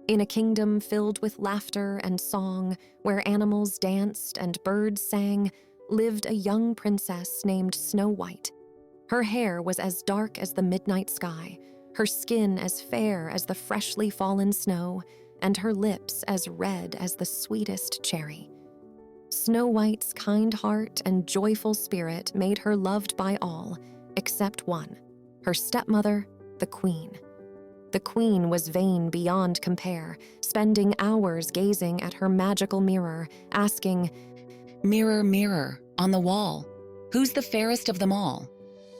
In a kingdom filled with laughter and song, where animals danced and birds sang, lived a young princess named Snow White. Her hair was as dark as the midnight sky, her skin as fair as the freshly fallen snow, and her lips as red as the sweetest cherry. Snow White's kind heart and joyful spirit made her loved by all, except one, her stepmother, the Queen. The Queen was vain beyond compare, spending hours gazing at her magical mirror, asking, "Mirror, mirror, on the wall, who's the fairest of them all?"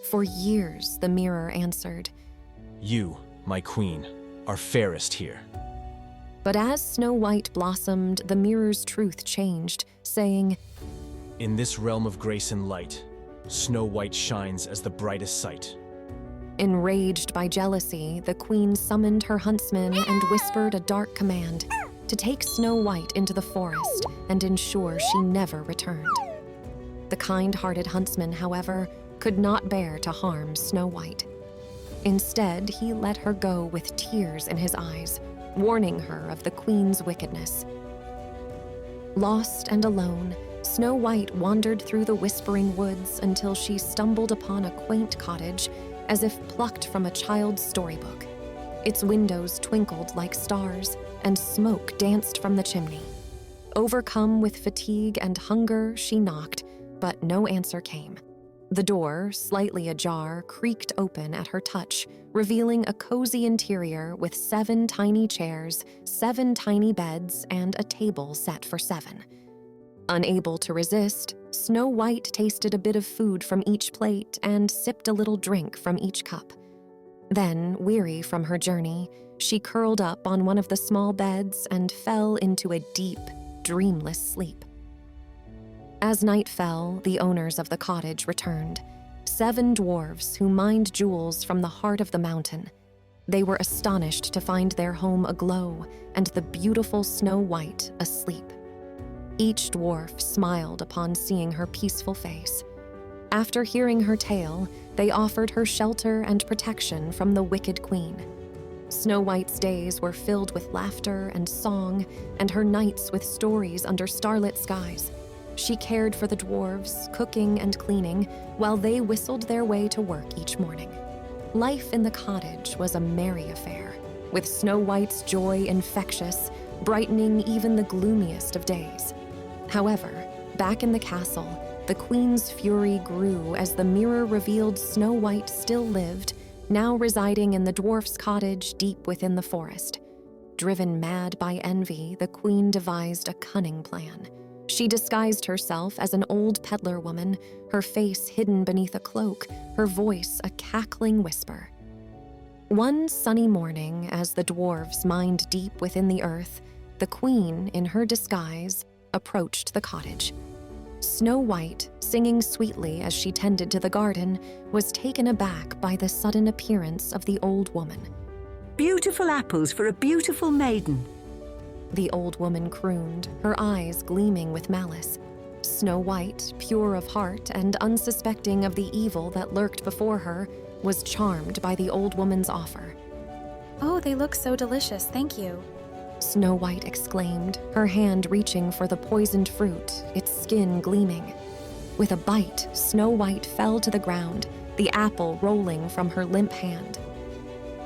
For years, the mirror answered, "You, my queen, are fairest here." But as Snow White blossomed, the mirror's truth changed, saying, "In this realm of grace and light, Snow White shines as the brightest sight." Enraged by jealousy, the Queen summoned her huntsman and whispered a dark command to take Snow White into the forest and ensure she never returned. The kind-hearted huntsman, however, could not bear to harm Snow White. Instead, he let her go with tears in his eyes, warning her of the Queen's wickedness. Lost and alone, Snow White wandered through the whispering woods until she stumbled upon a quaint cottage as if plucked from a child's storybook. Its windows twinkled like stars, and smoke danced from the chimney. Overcome with fatigue and hunger, she knocked, but no answer came. The door, slightly ajar, creaked open at her touch, revealing a cozy interior with 7 tiny chairs, 7 tiny beds, and a table set for 7. Unable to resist, Snow White tasted a bit of food from each plate and sipped a little drink from each cup. Then, weary from her journey, she curled up on one of the small beds and fell into a deep, dreamless sleep. As night fell, the owners of the cottage returned, 7 dwarves who mined jewels from the heart of the mountain. They were astonished to find their home aglow and the beautiful Snow White asleep. Each dwarf smiled upon seeing her peaceful face. After hearing her tale, they offered her shelter and protection from the wicked queen. Snow White's days were filled with laughter and song, and her nights with stories under starlit skies. She cared for the dwarves, cooking and cleaning, while they whistled their way to work each morning. Life in the cottage was a merry affair, with Snow White's joy infectious, brightening even the gloomiest of days. However, back in the castle, the Queen's fury grew as the mirror revealed Snow White still lived, now residing in the dwarf's cottage deep within the forest. Driven mad by envy, the Queen devised a cunning plan. She disguised herself as an old peddler woman, her face hidden beneath a cloak, her voice a cackling whisper. One sunny morning, as the dwarves mined deep within the earth, the Queen, in her disguise, approached the cottage. Snow White, singing sweetly as she tended to the garden, was taken aback by the sudden appearance of the old woman. "Beautiful apples for a beautiful maiden," the old woman crooned, her eyes gleaming with malice. Snow White, pure of heart and unsuspecting of the evil that lurked before her, was charmed by the old woman's offer. "Oh, they look so delicious, thank you." Snow White exclaimed, her hand reaching for the poisoned fruit, its skin gleaming. With a bite, Snow White fell to the ground, the apple rolling from her limp hand.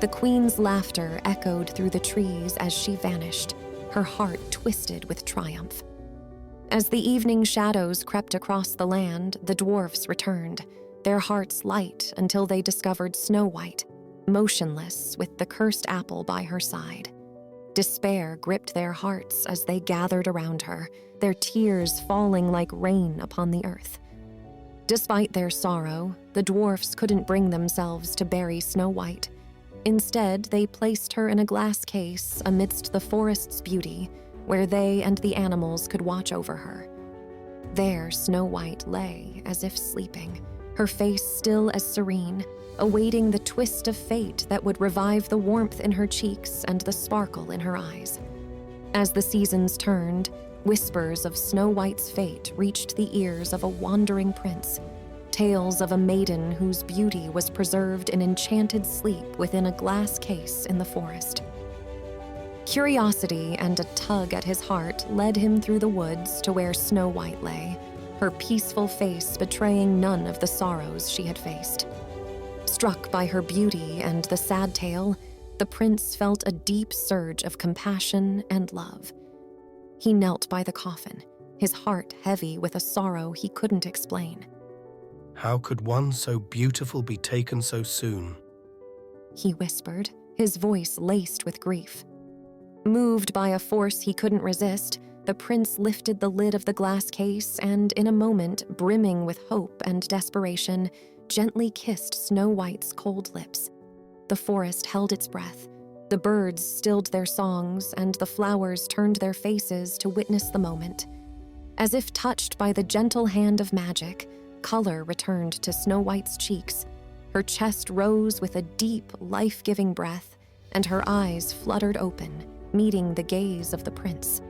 The Queen's laughter echoed through the trees as she vanished, her heart twisted with triumph. As the evening shadows crept across the land, the dwarfs returned, their hearts light until they discovered Snow White, motionless with the cursed apple by her side. Despair gripped their hearts as they gathered around her, their tears falling like rain upon the earth. Despite their sorrow, the dwarfs couldn't bring themselves to bury Snow White. Instead, they placed her in a glass case amidst the forest's beauty, where they and the animals could watch over her. There, Snow White lay as if sleeping, her face still as serene, awaiting the twist of fate that would revive the warmth in her cheeks and the sparkle in her eyes. As the seasons turned, whispers of Snow White's fate reached the ears of a wandering prince. tales of a maiden whose beauty was preserved in enchanted sleep within a glass case in the forest. Curiosity and a tug at his heart led him through the woods to where Snow White lay, her peaceful face betraying none of the sorrows she had faced. Struck by her beauty and the sad tale, the prince felt a deep surge of compassion and love. He knelt by the coffin, his heart heavy with a sorrow he couldn't explain. How could one so beautiful be taken so soon? He whispered, his voice laced with grief. Moved by a force he couldn't resist, the prince lifted the lid of the glass case and, in a moment brimming with hope and desperation, gently kissed Snow White's cold lips. The forest held its breath. The birds stilled their songs, and the flowers turned their faces to witness the moment. As if touched by the gentle hand of magic, color returned to Snow White's cheeks. Her chest rose with a deep, life-giving breath, and her eyes fluttered open, meeting the gaze of the prince.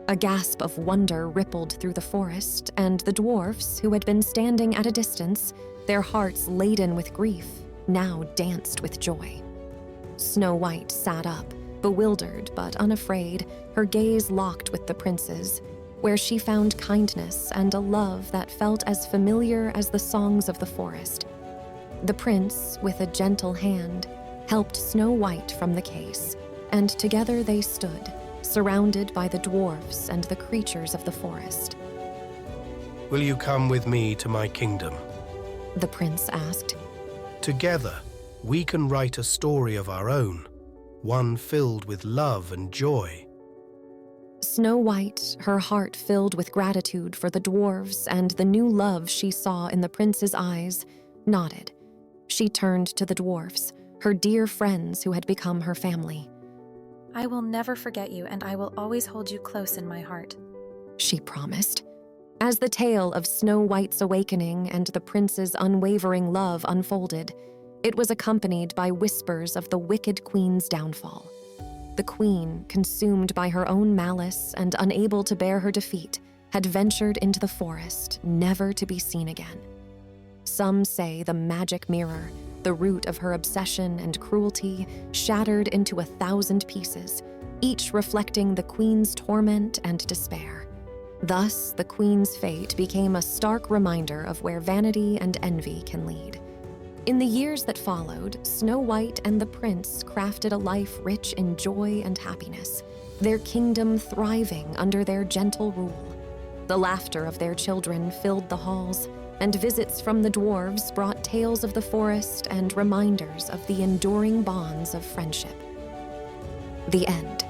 A gasp of wonder rippled through the forest, and the dwarfs, who had been standing at a distance, their hearts laden with grief, now danced with joy. Snow White sat up, bewildered but unafraid, her gaze locked with the prince's, where she found kindness and a love that felt as familiar as the songs of the forest. The prince, with a gentle hand, helped Snow White from the case, and together they stood, surrounded by the dwarfs and the creatures of the forest. Will you come with me to my kingdom? The prince asked. Together, we can write a story of our own, one filled with love and joy. Snow White, her heart filled with gratitude for the dwarves and the new love she saw in the prince's eyes, nodded. She turned to the dwarfs, her dear friends who had become her family. I will never forget you, and I will always hold you close in my heart, she promised. As the tale of Snow White's awakening and the prince's unwavering love unfolded, it was accompanied by whispers of the wicked queen's downfall. The queen, consumed by her own malice and unable to bear her defeat, had ventured into the forest, never to be seen again. Some say the magic mirror, the root of her obsession and cruelty, shattered into 1,000 pieces, each reflecting the queen's torment and despair. Thus, the queen's fate became a stark reminder of where vanity and envy can lead. In the years that followed, Snow White and the prince crafted a life rich in joy and happiness, their kingdom thriving under their gentle rule. The laughter of their children filled the halls, and visits from the dwarves brought tales of the forest and reminders of the enduring bonds of friendship. The end.